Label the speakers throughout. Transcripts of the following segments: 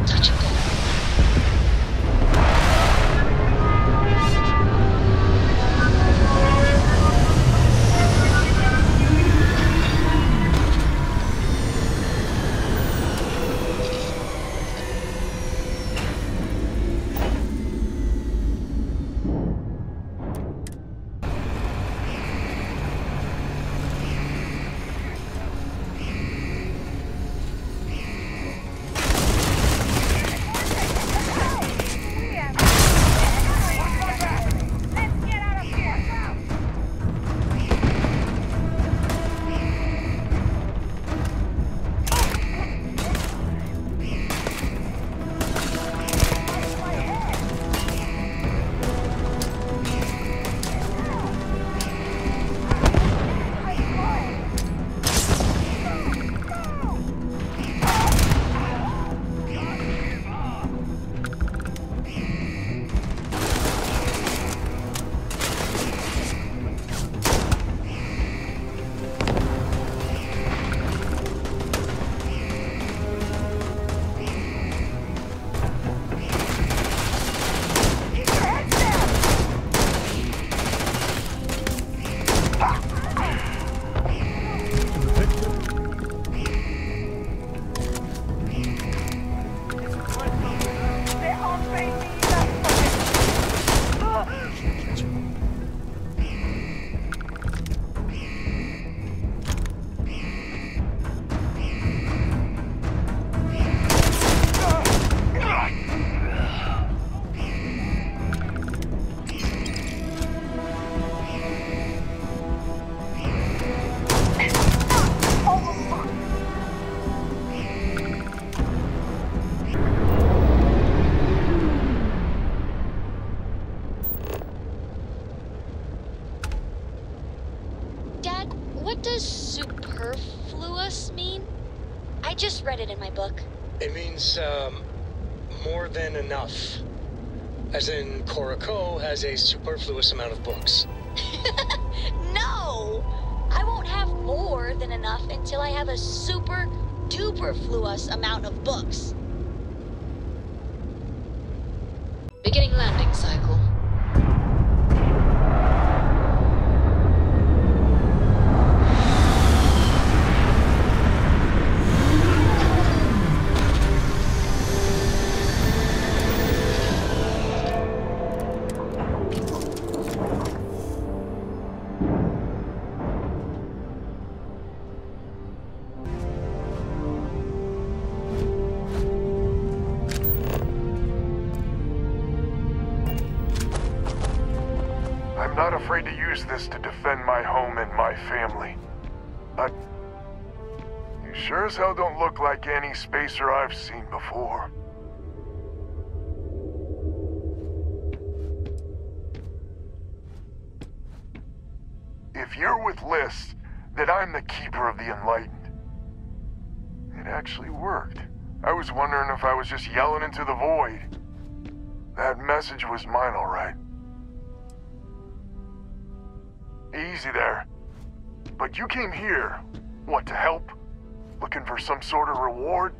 Speaker 1: Touch and go. What does superfluous mean? I just read it in my book.
Speaker 2: It means, more than enough. As in, Koroko has a superfluous amount of books.
Speaker 1: No! I won't have more than enough until I have a super-duper-fluous amount of books. Beginning landing cycle.
Speaker 3: I'm not afraid to use this to defend my home and my family. But you sure as hell don't look like any spacer I've seen before. If you're with List, then I'm the Keeper of the Enlightened. It actually worked. I was wondering if I was just yelling into the void. That message was mine, all right. Easy there. But you came here, what, to help? Looking for some sort of reward?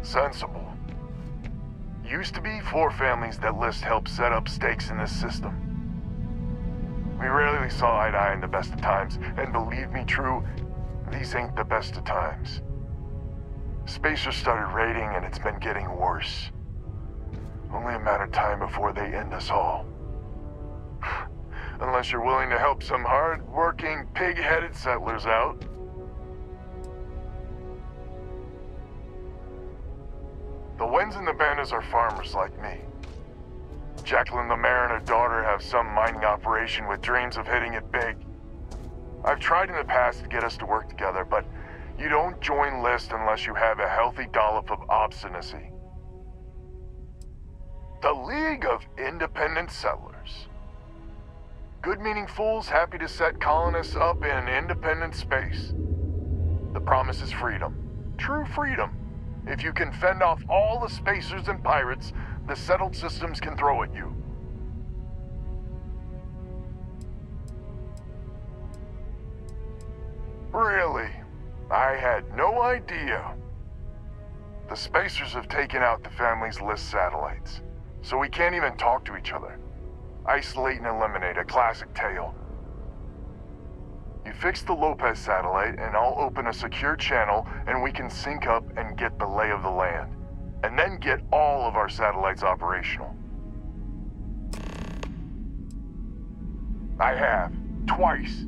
Speaker 3: Sensible. Used to be 4 families that List helped set up stakes in this system. We rarely saw eye to eye in the best of times, and believe me, True, these ain't the best of times. Spacers started raiding, and it's been getting worse. Only a matter of time before they end us all. Unless you're willing to help some hard-working, pig-headed settlers out. The Wens and the Bandas are farmers like me. Jacqueline the mayor and her daughter have some mining operation with dreams of hitting it big. I've tried in the past to get us to work together, but you don't join List unless you have a healthy dollop of obstinacy. The League of Independent Settlers. Good-meaning fools happy to set colonists up in independent space. The promise is freedom. True freedom. If you can fend off all the spacers and pirates the settled systems can throw at you. Really? I had no idea. The Spacers have taken out the family's list satellites, so we can't even talk to each other. Isolate and eliminate, a classic tale. You fix the Lopez satellite, and I'll open a secure channel, and we can sync up and get the lay of the land. And then get all of our satellites operational. I have. Twice.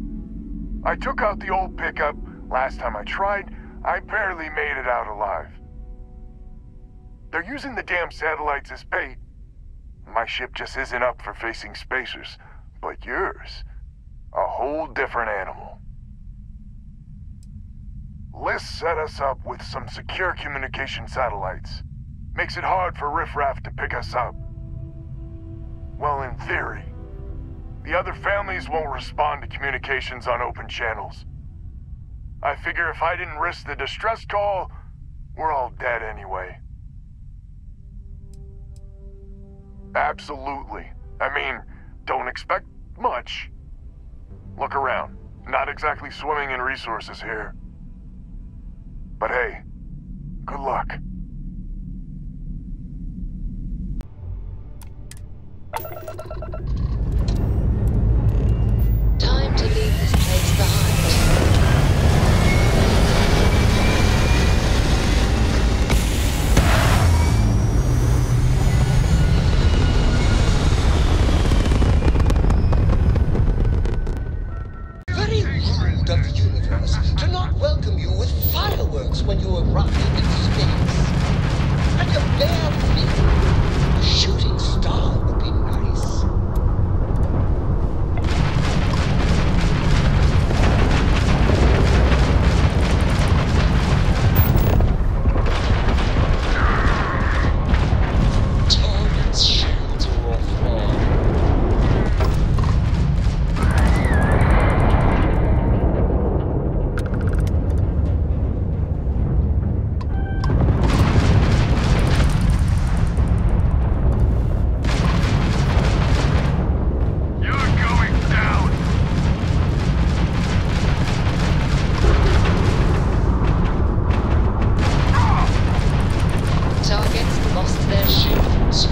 Speaker 3: I took out the old pickup. Last time I tried, I barely made it out alive. They're using the damn satellites as bait. My ship just isn't up for facing Spacers. But yours, a whole different animal. List set us up with some secure communication satellites. Makes it hard for riffraff to pick us up. Well, in theory. The other families won't respond to communications on open channels. I figure if I didn't risk the distress call, we're all dead anyway. Absolutely. I mean, don't expect much. Look around. Not exactly swimming in resources here. But hey, good luck.
Speaker 1: Time to leave this place behind.
Speaker 4: Very rude of the universe to not welcome you with fireworks when you arrive in space. Like a bare minimum, a shooting star would be nice. Target's shields are offline.
Speaker 1: Targets lost their shields.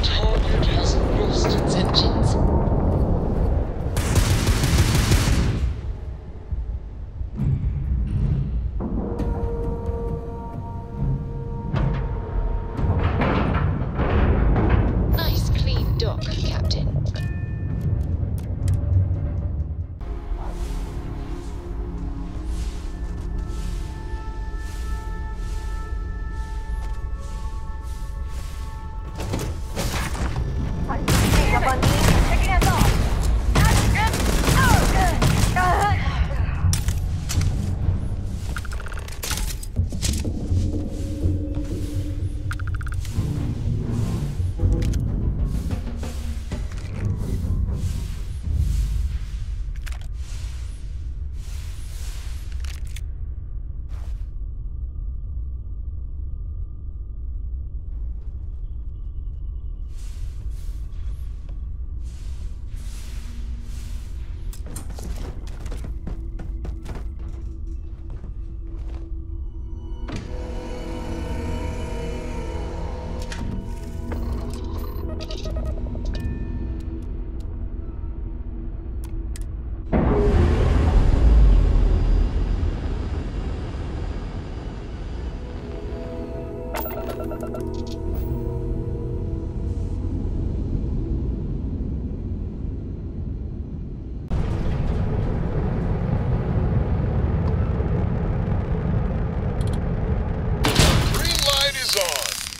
Speaker 4: Target has lost its engines.
Speaker 1: Nice clean dock, Captain.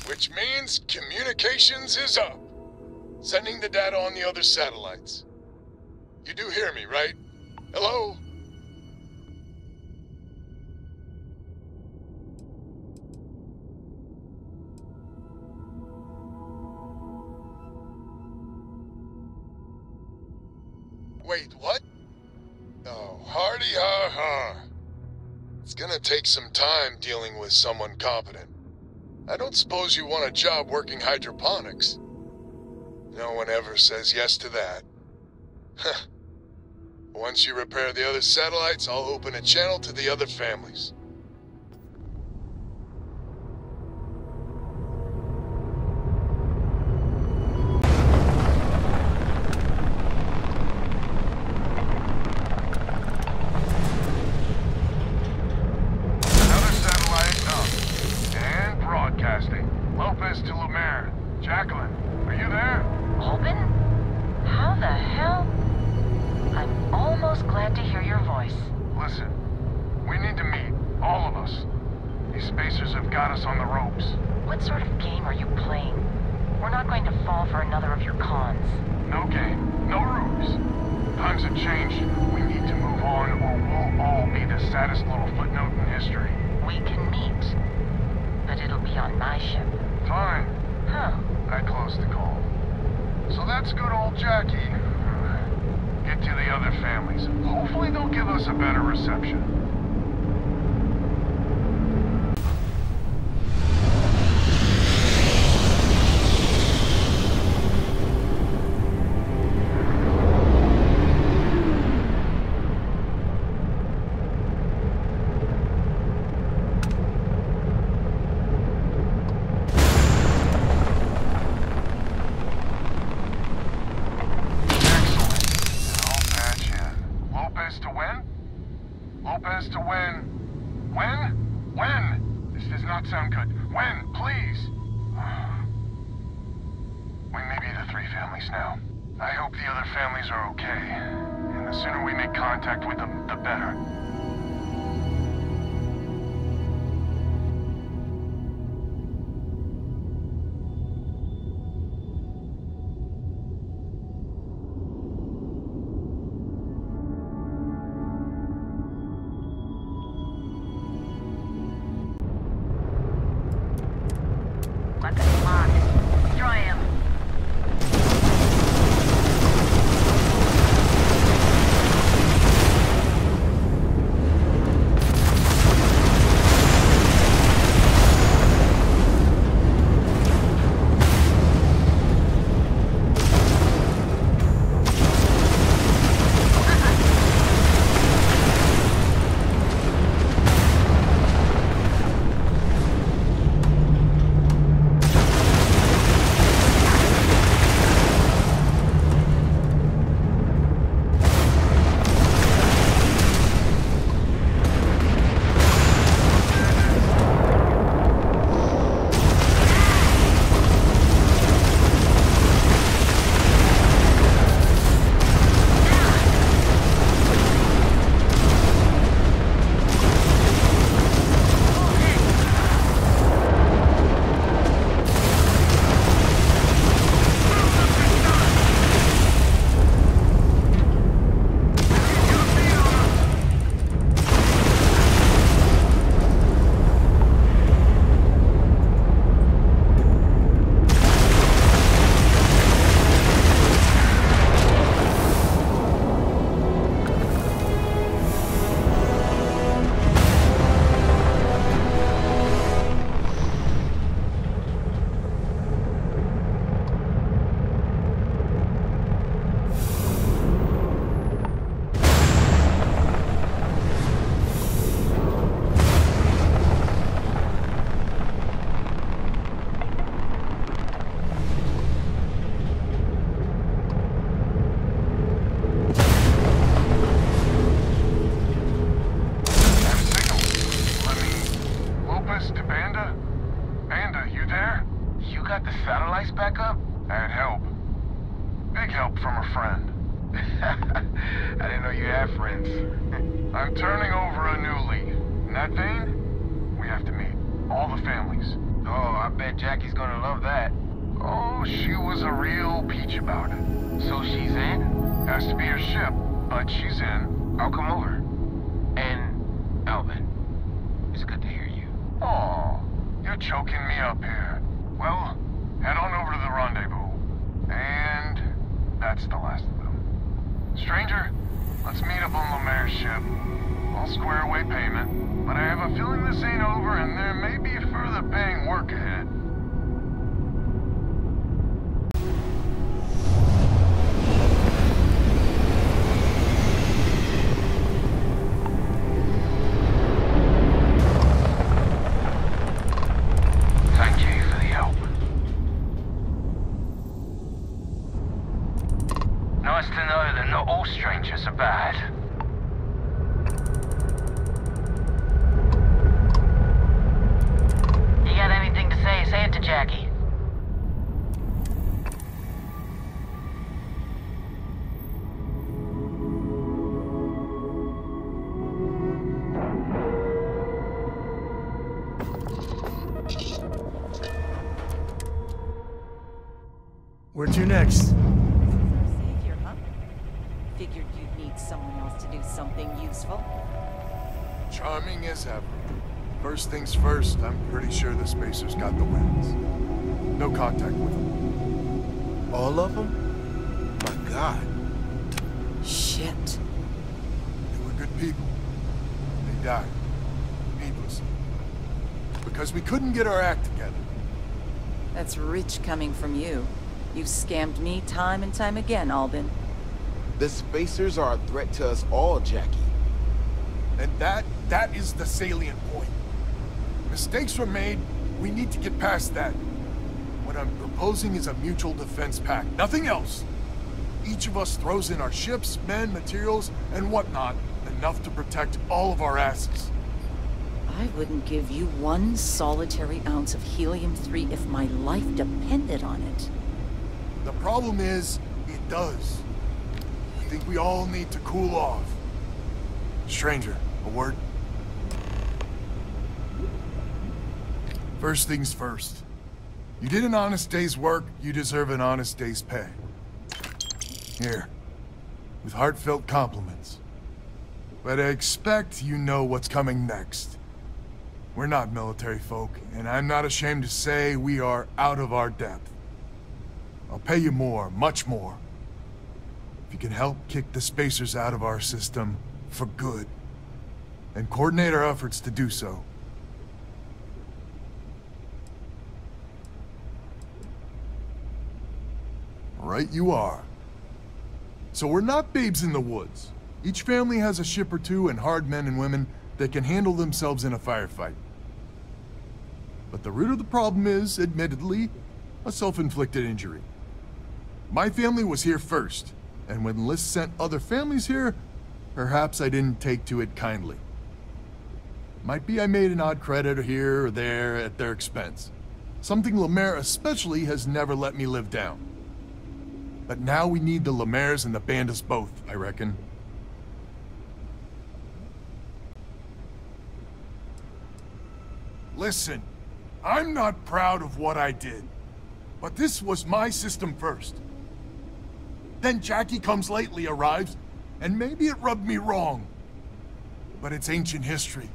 Speaker 3: Which means communications is up. Sending the data on the other satellites. You do hear me, right? Hello? Wait, what? Oh, hardy har har. It's gonna take some time dealing with someone competent. I don't suppose you want a job working hydroponics. No one ever says yes to that. Huh. Once you repair the other satellites, I'll open a channel to the other families. Another satellite up. And broadcasting. Lopez to Lumiere. Jacqueline, are you there?
Speaker 5: Albin? How the hell? I'm almost glad to hear your voice.
Speaker 3: Listen, we need to meet, all of us. These spacers have got us on the ropes.
Speaker 5: What sort of game are you playing? We're not going to fall for another of your cons.
Speaker 3: No game, no ruse. Times have changed. We need to move on, or we'll all be the saddest little footnote in history.
Speaker 5: We can meet, but it'll be on my ship.
Speaker 3: Fine.
Speaker 5: Huh.
Speaker 3: I closed the call. So that's good old Jackie. Get to the other families. Hopefully they'll give us a better reception. Lopez to win. When? When? This does not sound good. When? Please. We may be the three families now. I hope the other families are okay. And the sooner we make contact with them, the better.
Speaker 5: Weapons locked. Destroy him. got the satellites back up? And help. Big help from a friend. I didn't know you had friends. I'm turning over a new leaf. In that vein, we have to meet. All the families. Oh, I bet Jackie's gonna love that. Oh, she was a real peach about it. So she's in? Has to be her ship, but she's in. I'll come over. And, Alvin, it's good to hear you. Oh, you're choking me up here. Well, head on over to the rendezvous. And that's the last of them. Stranger, let's meet up on Lemaire's ship. I'll square away payment, but I have a feeling this ain't over and there may be further paying work ahead. Thank you for the help. Nice to know that not all strangers are bad.
Speaker 6: You got anything to say? Say it to Jackie.
Speaker 7: Where to next?
Speaker 8: Our savior, huh? Figured you'd need someone else to do something useful.
Speaker 3: Charming as ever. First things first, I'm pretty sure the Spacers got the wins. No contact with them.
Speaker 9: All of them? My God.
Speaker 8: Shit.
Speaker 3: They were good people. They died. Needlessly. Because we couldn't get our act together.
Speaker 8: That's rich coming from you. You've scammed me time and time again, Albin.
Speaker 9: The Spacers are a threat to us all, Jackie.
Speaker 3: And that is the salient point. Mistakes were made, we need to get past that. What I'm proposing is a mutual defense pact, nothing else. Each of us throws in our ships, men, materials, and whatnot, enough to protect all of our asses.
Speaker 8: I wouldn't give you one solitary ounce of helium-3 if my life depended on it.
Speaker 3: The problem is, it does. I think we all need to cool off. Stranger, a word? First things first. You did an honest day's work, you deserve an honest day's pay. Here, with heartfelt compliments. But I expect you know what's coming next. We're not military folk, and I'm not ashamed to say we are out of our depth. I'll pay you more, much more. If you can help kick the Spacers out of our system for good, and coordinate our efforts to do so. Right you are. So we're not babes in the woods. Each family has a ship or two and hard men and women that can handle themselves in a firefight. But the root of the problem is, admittedly, a self-inflicted injury. My family was here first, and when List sent other families here, perhaps I didn't take to it kindly. Might be I made an odd credit here or there at their expense. Something Lemaire especially has never let me live down. But now we need the Lemaires and the Bandits both, I reckon. Listen, I'm not proud of what I did, but this was my system first. Then Jackie comes lately arrives, and maybe it rubbed me wrong. But it's ancient history.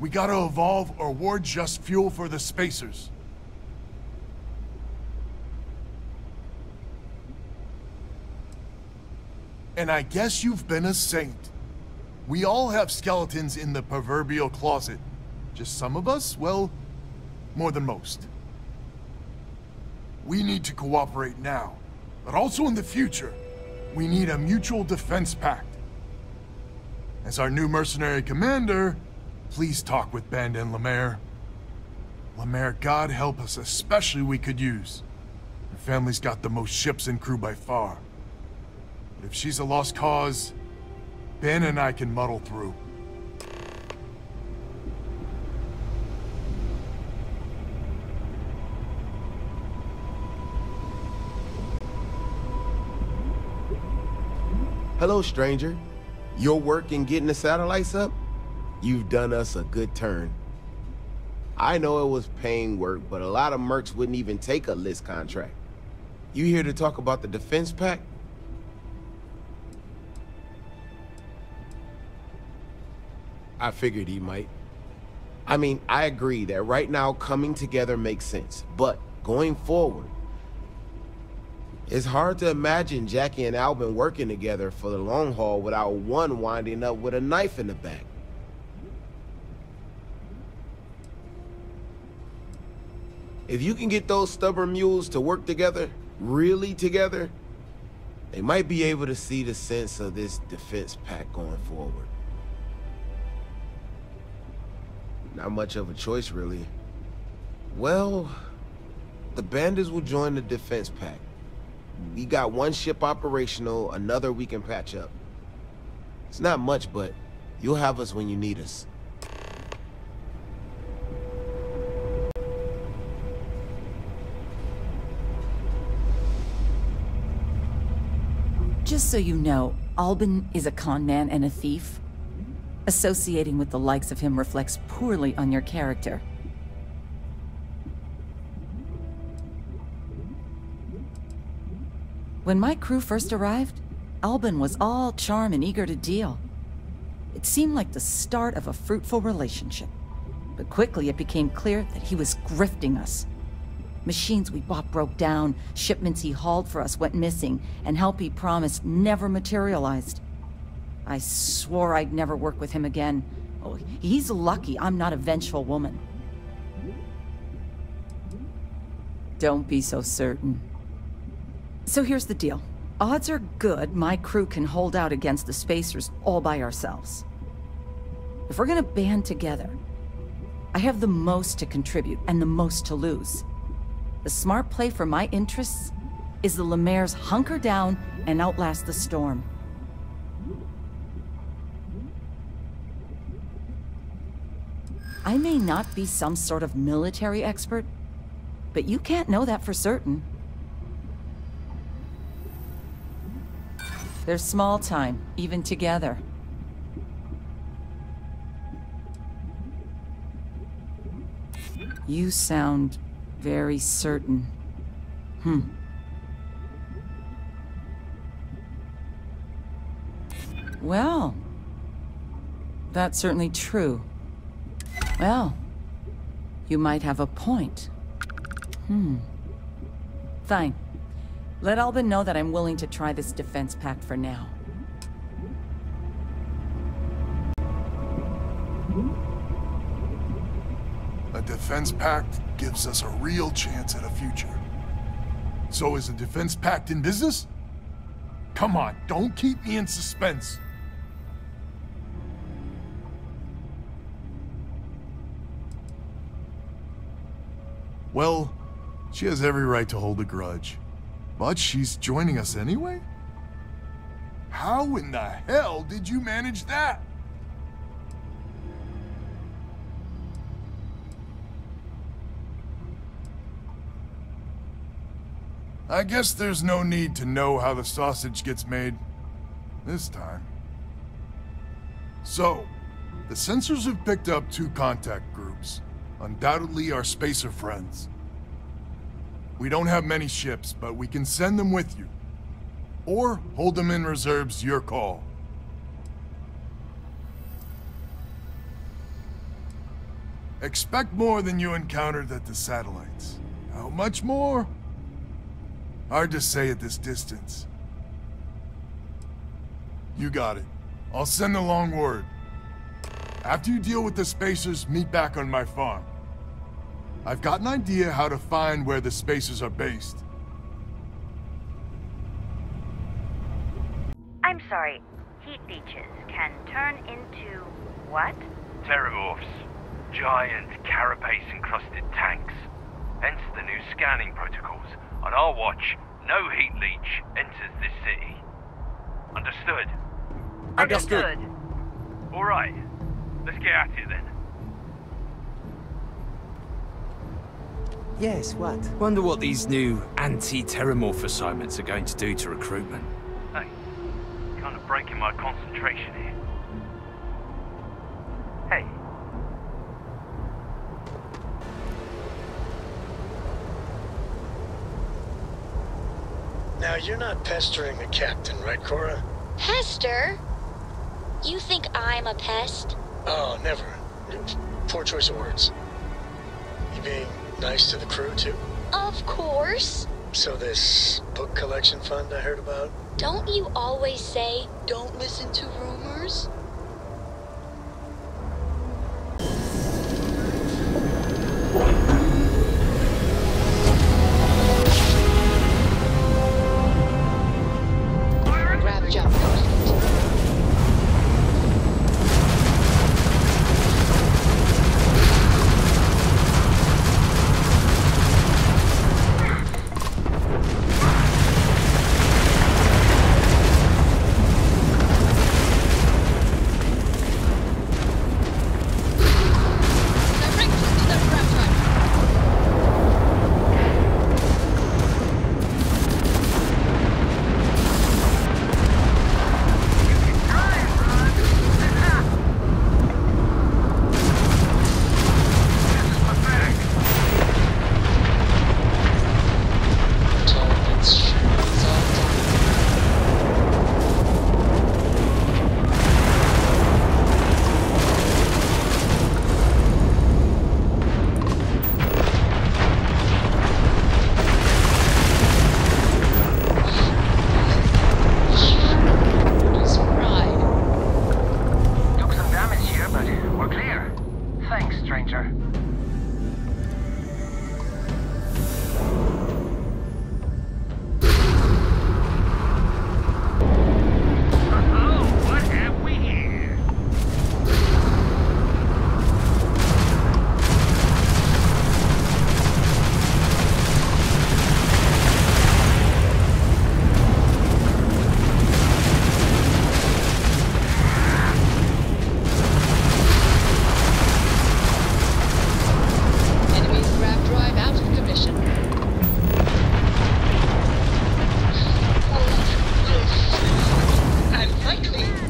Speaker 3: We gotta evolve or we're just fuel for the Spacers. And I guess you've been a saint. We all have skeletons in the proverbial closet. Just some of us, well, more than most. We need to cooperate now, but also in the future. We need a mutual defense pact. As our new mercenary commander, please talk with Bandit and Lemaire. Lemaire, God help us, especially we could use. Her family's got the most ships and crew by far. But if she's a lost cause, Ben and I can muddle through.
Speaker 9: Hello, stranger. Your work in getting the satellites up? You've done us a good turn. I know it was paying work, but a lot of mercs wouldn't even take a list contract. You here to talk about the defense pact? I figured he might. I mean, I agree that right now coming together makes sense, but going forward, It's hard to imagine Jackie and Albin working together for the long haul without one winding up with a knife in the back. If you can get those stubborn mules to work together, really together, they might be able to see the sense of this defense pact going forward. Not much of a choice, really. Well, the bandits will join the defense pact. We got one ship operational, another we can patch up. It's not much, but you'll have us when you need us.
Speaker 8: Just so you know, Albin is a con man and a thief. Associating with the likes of him reflects poorly on your character. When my crew first arrived, Albin was all charm and eager to deal. It seemed like the start of a fruitful relationship. But quickly it became clear that he was grifting us. Machines we bought broke down, shipments he hauled for us went missing, and help he promised never materialized. I swore I'd never work with him again. Oh, he's lucky I'm not a vengeful woman. Don't be so certain. So here's the deal. Odds are good my crew can hold out against the Spacers all by ourselves. If we're gonna band together, I have the most to contribute and the most to lose. The smart play for my interests is the Lemaire's hunker down and outlast the storm. I may not be some sort of military expert, but you can't know that for certain. There's small time, even together. You sound very certain. Well, that's certainly true. Well, you might have a point. Fine. Let Albin know that I'm willing to try this defense pact for now.
Speaker 3: A defense pact gives us a real chance at a future. So is a defense pact in business? Come on, don't keep me in suspense. Well, she has every right to hold a grudge. But she's joining us anyway? How in the hell did you manage that? I guess there's no need to know how the sausage gets made. This time. So, the sensors have picked up 2 contact groups. Undoubtedly our Spacer friends. We don't have many ships, but we can send them with you. Or hold them in reserves, your call. Expect more than you encountered at the satellites. How much more? Hard to say at this distance. You got it. I'll send along word. After you deal with the Spacers, meet back on my farm. I've got an idea how to find where the Spacers are based.
Speaker 10: I'm sorry. Heat leeches can turn into what?
Speaker 11: Terramorphs. Giant carapace-encrusted tanks. Hence the new scanning protocols. On our watch, no heat leech enters this city. Understood?
Speaker 10: Understood.
Speaker 11: All right. Let's get at it then.
Speaker 12: Yes, what?
Speaker 13: Wonder what these new anti-terramorph assignments are going to do to recruitment.
Speaker 11: Hey, kind of breaking my concentration here. Hey.
Speaker 2: Now, you're not pestering the captain, right, Cora?
Speaker 1: Pester? You think I'm a pest?
Speaker 2: Oh, never. Poor choice of words. You being nice to the crew, too?
Speaker 1: Of course.
Speaker 2: So this book collection fund I heard about?
Speaker 1: Don't you always say, don't listen to rumors? Grab jump complete.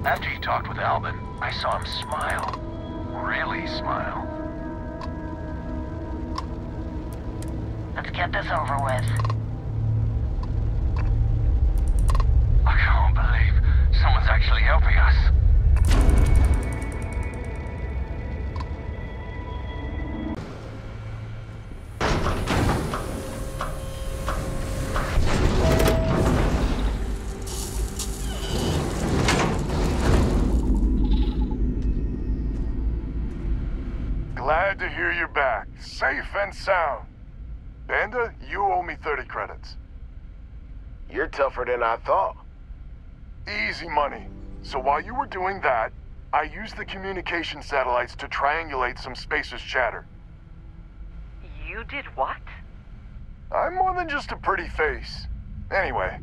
Speaker 5: After you talked with Albin, I saw him smile. Really smile.
Speaker 6: Let's get this over with.
Speaker 5: I can't believe someone's actually helping us.
Speaker 3: Glad to hear you're back, safe and sound. Banda, you owe me 30 credits.
Speaker 9: You're tougher than I thought.
Speaker 3: Easy money. So while you were doing that, I used the communication satellites to triangulate some spacers' chatter.
Speaker 6: You did what?
Speaker 3: I'm more than just a pretty face. Anyway,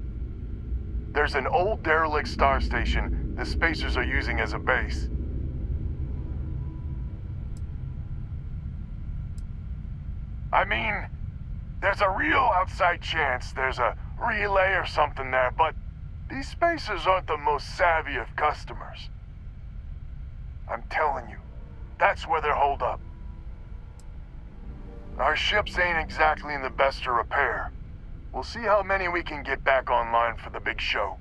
Speaker 3: there's an old derelict star station the spacers are using as a base. I mean, there's a real outside chance there's a relay or something there, but these spacers aren't the most savvy of customers. I'm telling you, that's where they're holed up. Our ships ain't exactly in the best of repair. We'll see how many we can get back online for the big show.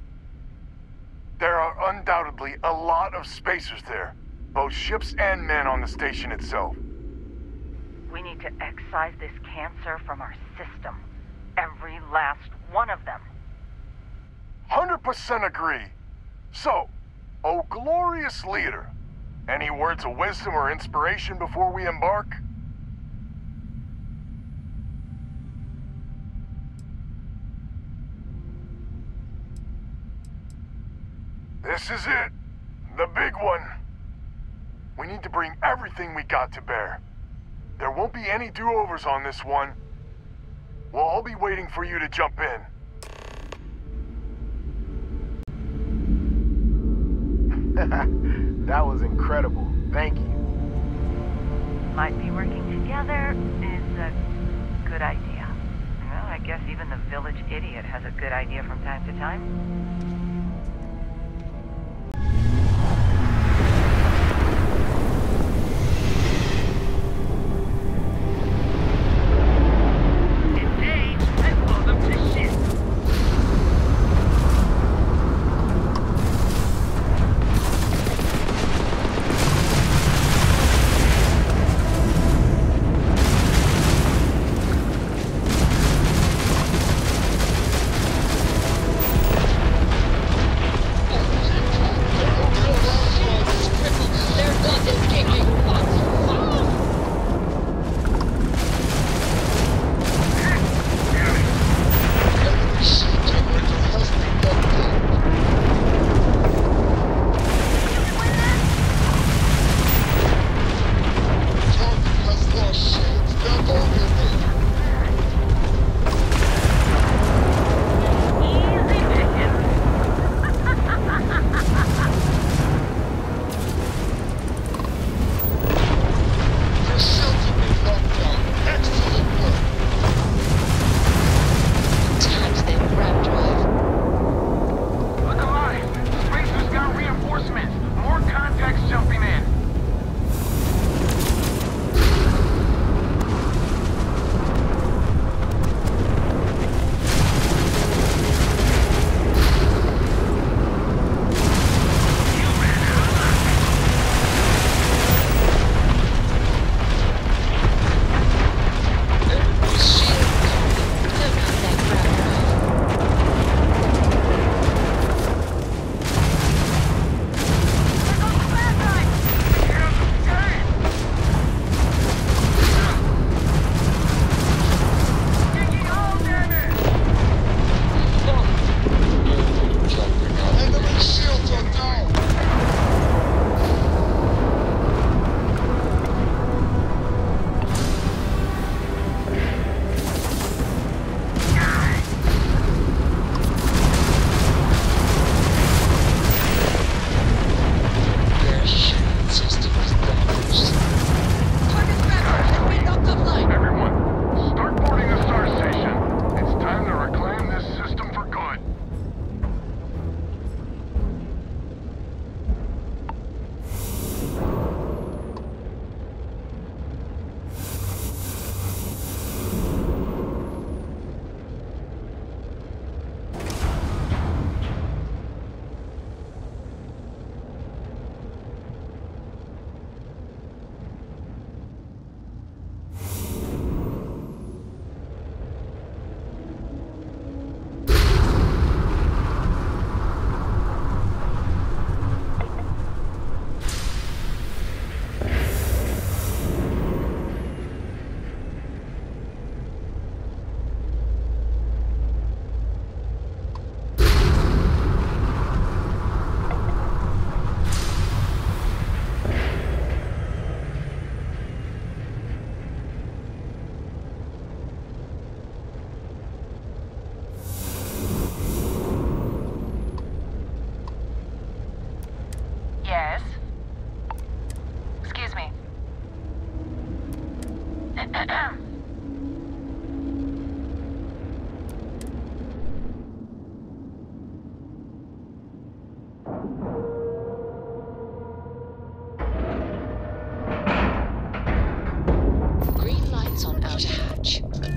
Speaker 3: There are undoubtedly a lot of spacers there, both ships and men on the station itself.
Speaker 6: We need to excise this cancer from our system. Every last one of them.
Speaker 3: 100% agree. So, oh glorious leader, any words of wisdom or inspiration before we embark? This is it. The big one. We need to bring everything we got to bear. There won't be any do-overs on this one. We'll all be waiting for you to jump in.
Speaker 9: That was incredible. Thank you.
Speaker 6: Might be working together is a good idea. Well, I guess even the village idiot has a good idea from time to time.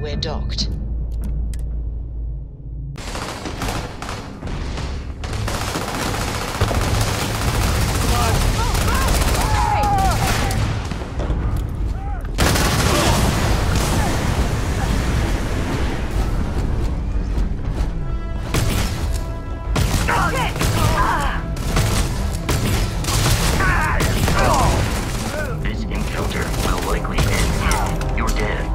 Speaker 12: We're docked.
Speaker 14: This encounter will likely end. You're dead.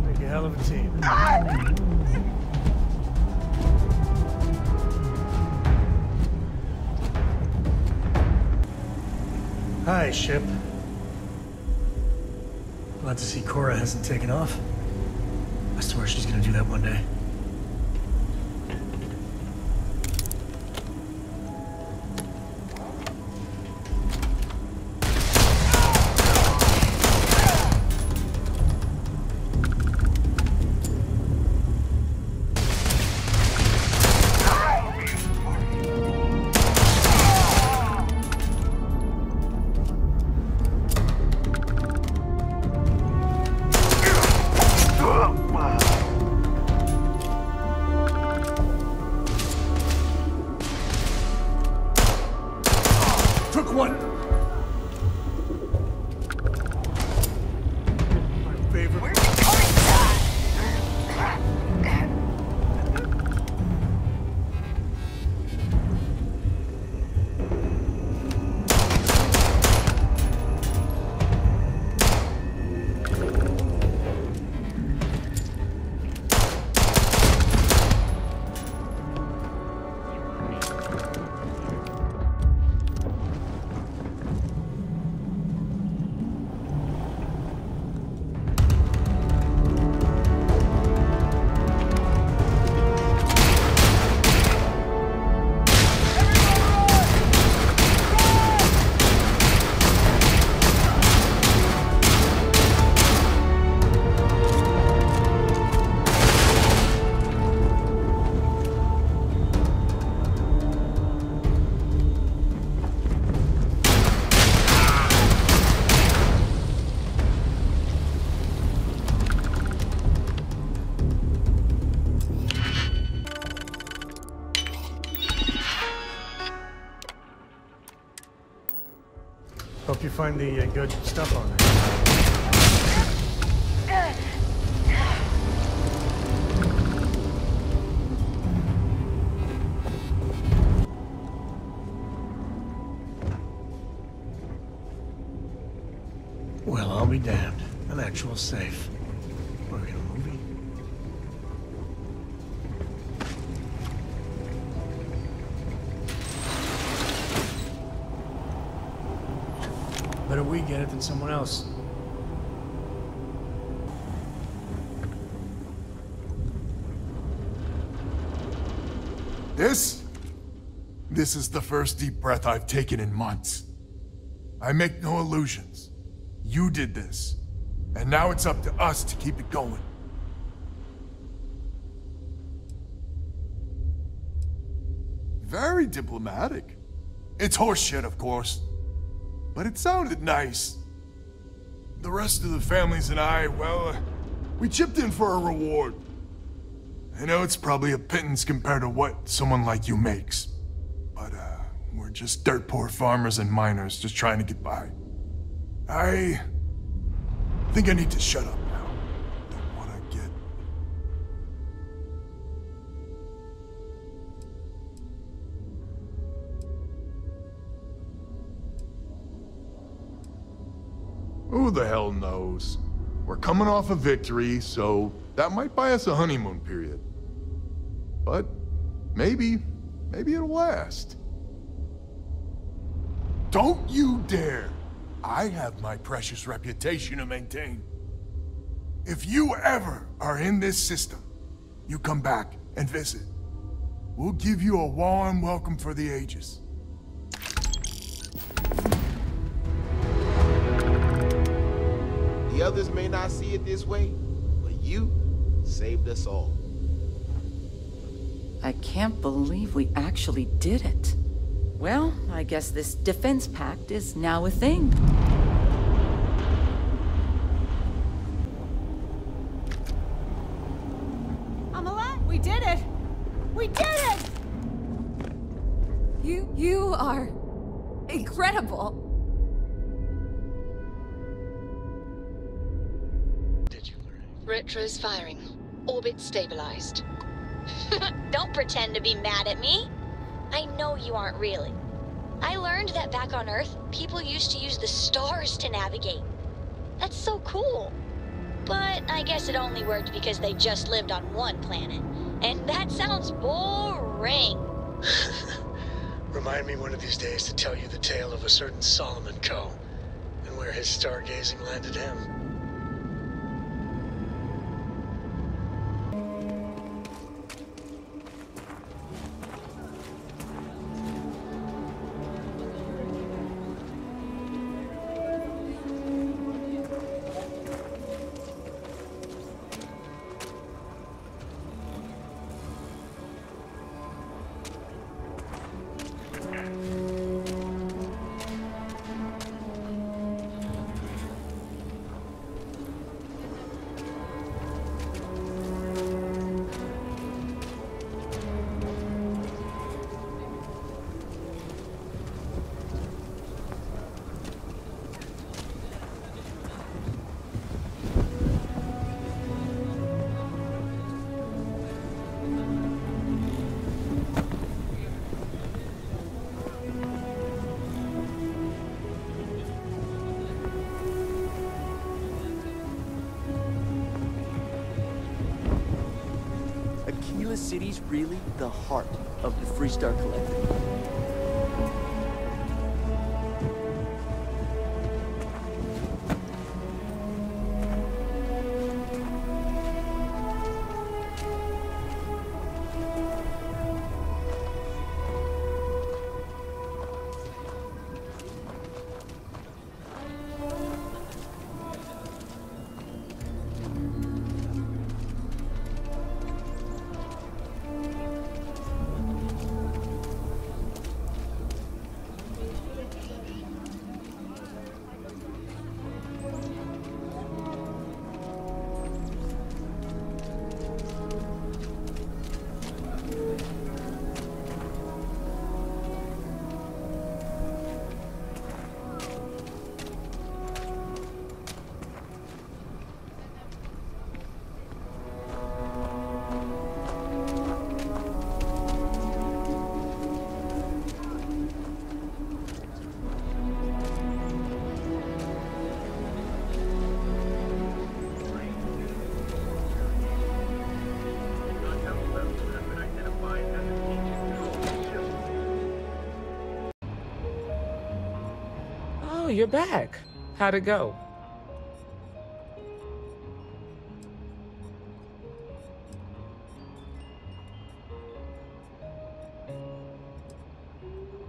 Speaker 7: Make a hell of a team. Hi, ship. Glad to see Cora hasn't taken off. I swear she's gonna do that one day. Hope you find the good stuff on there. Well, I'll be damned. An actual safe. We're in a movie. Better we get it than someone else.
Speaker 3: This is the first deep breath I've taken in months. I make no illusions. You did this, and now it's up to us to keep it going. Very diplomatic. It's horseshit, of course. But it sounded nice. The rest of the families and I, well, we chipped in for a reward. I know it's probably a pittance compared to what someone like you makes. But, we're just dirt poor farmers and miners just trying to get by. I think I need to shut up now. Don't want to get... Who the hell knows? We're coming off a victory, so that might buy us a honeymoon period. But maybe it'll last. Don't you dare! I have my precious reputation to maintain. If you ever are in this system, you come back and visit. We'll give you a warm welcome for the ages.
Speaker 9: The others may not see it this way, but you saved us all.
Speaker 8: I can't believe we actually did it. Well, I guess this defense pact is now a thing.
Speaker 15: I'm alive! We did it! We did it! You are incredible.
Speaker 1: Retro's firing. Orbit stabilized. Don't pretend to be mad at me. I know you aren't really. I learned that back on Earth, people used to use the stars to navigate. That's so cool. But I guess it only worked because they just lived on one planet. And that sounds boring.
Speaker 2: Remind me one of these days to tell you the tale of a certain Solomon Co. where his stargazing landed him.
Speaker 16: Aquila City's really the heart of the Freestar Collective.
Speaker 17: You're back. How'd it go?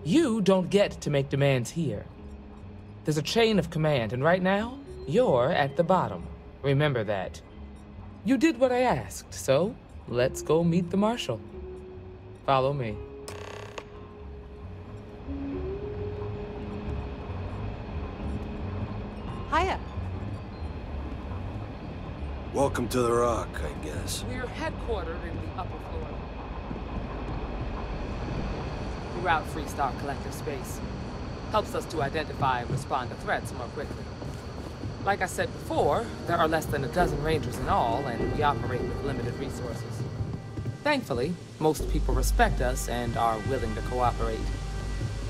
Speaker 17: You don't get to make demands here. There's a chain of command, and right now, you're at the bottom. Remember that. You did what I asked, so let's go meet the Marshal. Follow me.
Speaker 15: Hiya.
Speaker 18: Welcome to the Rock, I guess.
Speaker 17: We're headquartered in the upper floor. Throughout Freestar Collective space. Helps us to identify and respond to threats more quickly. Like I said before, there are less than a dozen Rangers in all, and we operate with limited resources. Thankfully, most people respect us and are willing to cooperate.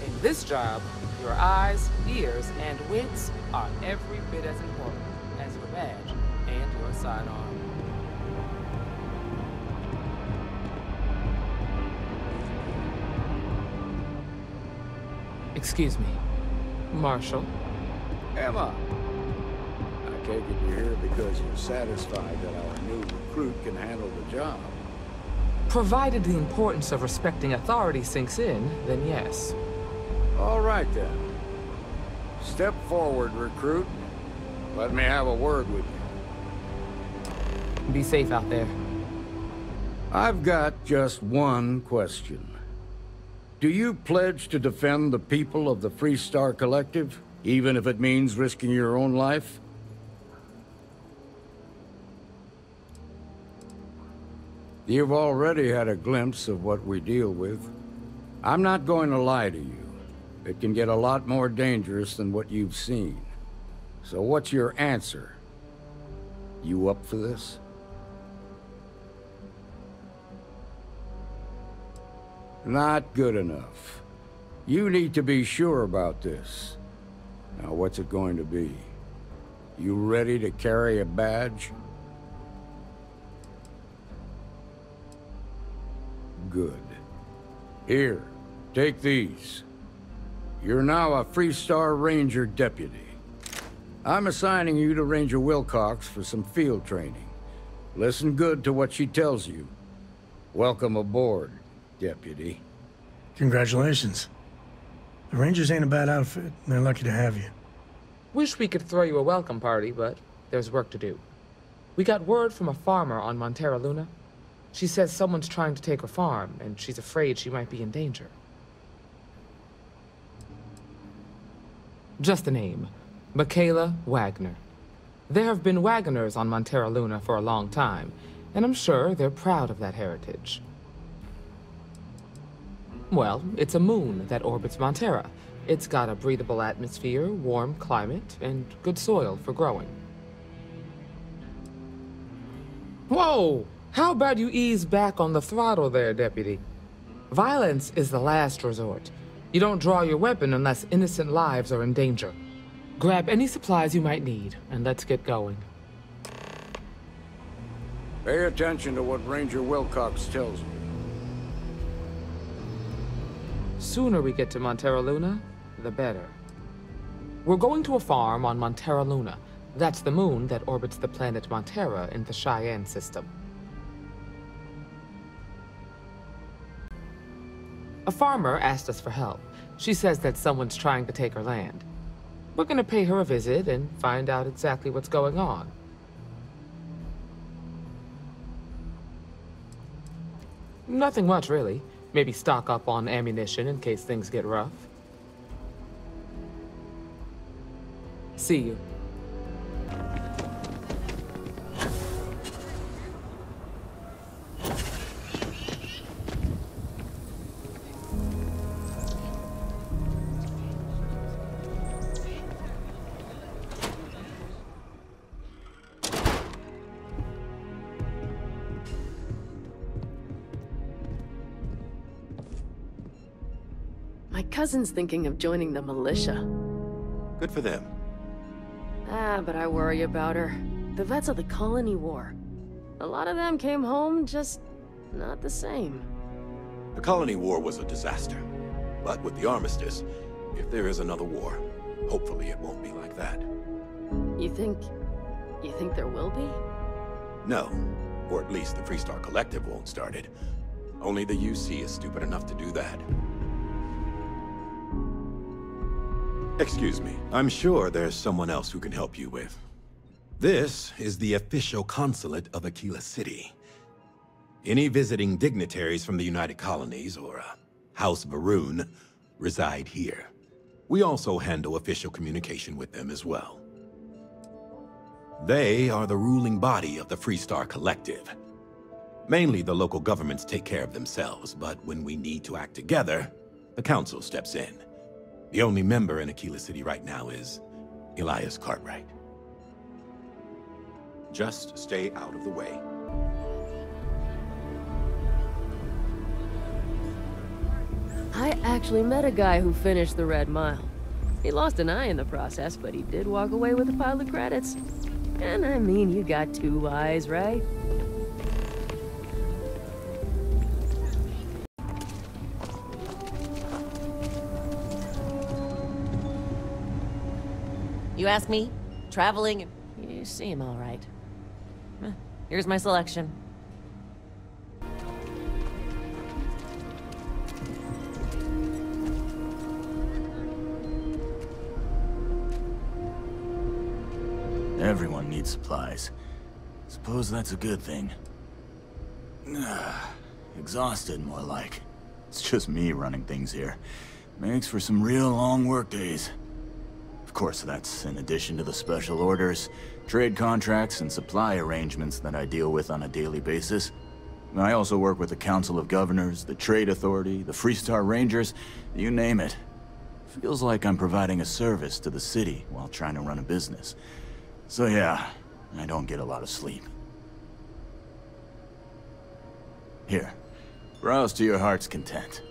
Speaker 17: In this job, your eyes, ears, and wits are every bit as important as your badge and your sidearm. Excuse me, Marshal.
Speaker 19: Emma, I take it you're here because you're satisfied that our new recruit can handle the job.
Speaker 17: Provided the importance of respecting authority sinks in, then yes.
Speaker 19: All right, then. Step forward, recruit. Let me have a word with you.
Speaker 17: Be safe out there.
Speaker 19: I've got just one question. Do you pledge to defend the people of the Freestar Collective, even if it means risking your own life? You've already had a glimpse of what we deal with. I'm not going to lie to you. It can get a lot more dangerous than what you've seen. So what's your answer? You up for this? Not good enough. You need to be sure about this. Now, what's it going to be? You ready to carry a badge? Good. Here, take these. You're now a Freestar Ranger deputy. I'm assigning you to Ranger Wilcox for some field training. Listen good to what she tells you. Welcome aboard, Deputy.
Speaker 7: Congratulations. The Rangers ain't a bad outfit. They're lucky to have you.
Speaker 17: Wish we could throw you a welcome party, but there's work to do. We got word from a farmer on Montera Luna. She says someone's trying to take her farm, and she's afraid she might be in danger. Just a name. Michaela Wagner. There have been Wagoners on Montera Luna for a long time, and I'm sure they're proud of that heritage. Well, it's a moon that orbits Montera. It's got a breathable atmosphere, warm climate, and good soil for growing. Whoa! How about you ease back on the throttle there, Deputy? Violence is the last resort. You don't draw your weapon unless innocent lives are in danger. Grab any supplies you might need, and let's get going.
Speaker 19: Pay attention to what Ranger Wilcox tells you.
Speaker 17: Sooner we get to Montera Luna, the better. We're going to a farm on Montera Luna. That's the moon that orbits the planet Montera in the Cheyenne system. A farmer asked us for help. She says that someone's trying to take her land. We're gonna pay her a visit and find out exactly what's going on. Nothing much, really. Maybe stock up on ammunition in case things get rough. See you.
Speaker 20: My cousin's thinking of joining the militia.
Speaker 21: Good for them.
Speaker 20: But I worry about her. The vets of the Colony War. A lot of them came home just not the same.
Speaker 21: The Colony War was a disaster. But with the armistice, if there is another war, hopefully it won't be like that.
Speaker 20: You think there will be?
Speaker 21: No. Or at least the Freestar Collective won't start it. Only the UC is stupid enough to do that. Excuse me, I'm sure there's someone else who can help you with. This is the official consulate of Aquila City. Any visiting dignitaries from the United Colonies or House Varun reside here. We also handle official communication with them as well. They are the ruling body of the Freestar Collective. Mainly the local governments take care of themselves, but when we need to act together, the council steps in. The only member in Aquila City right now is Elias Cartwright. Just stay out of the way.
Speaker 20: I actually met a guy who finished the Red Mile. He lost an eye in the process, but he did walk away with a pile of credits. And I mean, you got 2 eyes, right?
Speaker 22: You ask me? Traveling and...
Speaker 20: You seem all right.
Speaker 22: Here's my selection.
Speaker 23: Everyone needs supplies. Suppose that's a good thing. Exhausted, more like. It's just me running things here. Makes for some real long work days. Of course, that's in addition to the special orders, trade contracts, and supply arrangements that I deal with on a daily basis. I also work with the Council of Governors, the Trade Authority, the Freestar Rangers, you name it. Feels like I'm providing a service to the city while trying to run a business. So yeah, I don't get a lot of sleep. Here, browse to your heart's content.